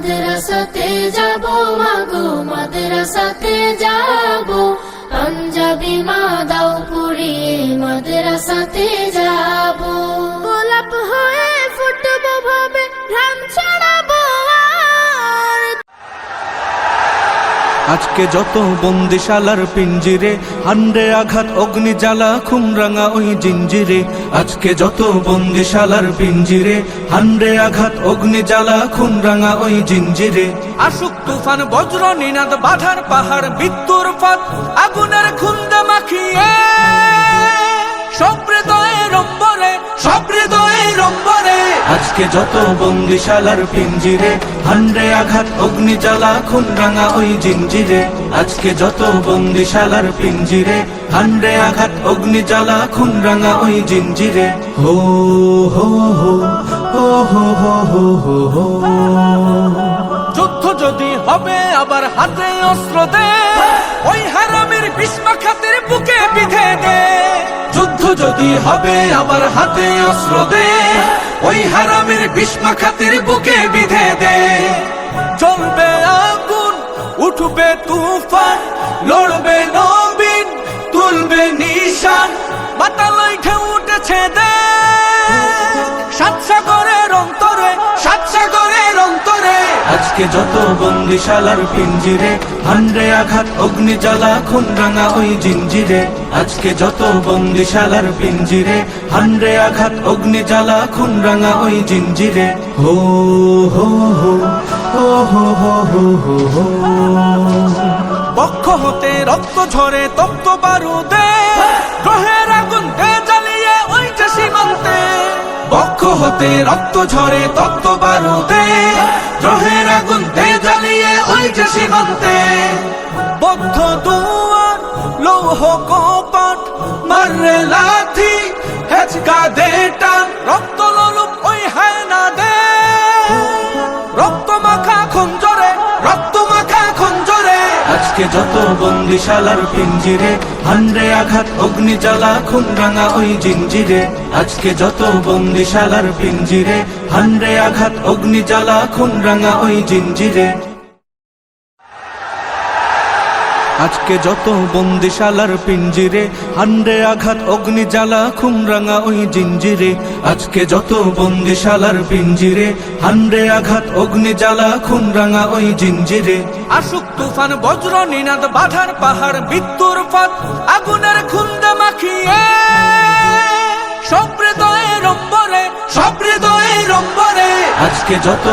মাদ্রাসাতে যাব মাগো মাদ্রাসাতে যাব, পাঞ্জাবি মা দাও পড়িয়ে মাদ্রাসাতে যাব। গোলাপ হয়ে ফুটবো ভাবে ঘাম ছড়াবো আর। আজকে যত বন্দিশালার পিঞ্জিরে, হান্ডে আঘাত অগ্নি জ্বালা খুমরাঙা ওই জিঞ্জিরে। আজকে যত বন্দিশালার পিঞ্জিরে, হান্ডে আঘাত অগ্নি জ্বালা খুমরাঙা ওই জিঞ্জিরে। আসুক তুফান বজ্র নিনাদ বাধার পাহাড় মৃত্যুর ফাঁদ, আগুনের খুন্দে মাখিয়ে সব হৃদয়ে রম্বরে, সব হৃদয়ে রম্বরে। আজকে যত বন্দিশালার পিঞ্জিরে, হান্ডে আঘাত অগ্নি জ্বালা খুমরাঙা ওই জিঞ্জিরে। আজকে যত বন্দিশালার পিঞ্জিরে, হান্ডে আঘাত অগ্নি জ্বালা খুমরাঙা ওই জিঞ্জিরে। হো হো হো হো হো হো হো হো। যুদ্ধ যদি হবে আবার হাতে অস্ত্র দে, ওই হারামের বিষ্মাখাতের বুকে বিধে দে। যুদ্ধ যদি হবে আবার হাতে অস্ত্র দে, ওই হারামের বিষ্মাখাতের বুকে বিধে দে। জ্বলবে আগুন উঠবে তুফান, লড়বে নবীন তুলবে নিশান। বাতালয় ঢেউ উঠেছে দে সাত সাগরের অন্তরে, সাত সাগরের অন্তরে। আজকে যত বন্দিশালার পিঞ্জিরে, হান্ডে আঘাত অগ্নি জ্বালা খুমরাঙা ওই জিঞ্জিরে। আজকে যত বন্দিশালার পিঞ্জিরে, হান্ডে আঘাত অগ্নি জ্বালা খুমরাঙা ওই জিঞ্জিরে। হো হো হো হো হো হো হো হো। বক্ষ হতে রক্ত ঝরে তপ্ত বারুদে, গ্রহের আগুন দে জ্বালিয়ে ওই যে সীমান্তে। বক্ষ হতে রক্ত ঝরে তপ্ত বারুদে, গ্রহের আগুন দে জ্বালিয়ে ওই যে সীমান্তে। বদ্ধ দুয়ার লৌহ কপাট, মাররে লাথি হেচকা দে টান। রক্ত লোলুপ ওই হায়না দে, রক্ত মাখা খঞ্জরে, রক্ত মাখা খঞ্জরে। আজকে যত বন্দিশালার পিঞ্জিরে, হান্ডে আঘাত অগ্নি জ্বালা খুমরাঙা ওই জিঞ্জিরে। আজকে যত বন্দিশালার পিঞ্জিরে, হান্ডে আঘাত অগ্নি জ্বালা খুমরাঙা ওই জিঞ্জিরে। আজকে যত বন্দিশালার পিঞ্জিরে, হান্ডে আঘাত অগ্নি জ্বালা খুমরাঙা ওই জিঞ্জিরে। আজকে যত বন্দিশালার পিঞ্জিরে, হান্ডে আঘাত অগ্নি জ্বালা খুমরাঙা ওই জিঞ্জিরে। আসুক তুফান বজ্র নিনাদ বাধার পাহাড় মৃত্যুর ফাঁদ, আগুনের খুন্দে মাখিয়ে সব হৃদয়ে রম্বরে, সব হৃদয়ে রম্বরে। আজকে যত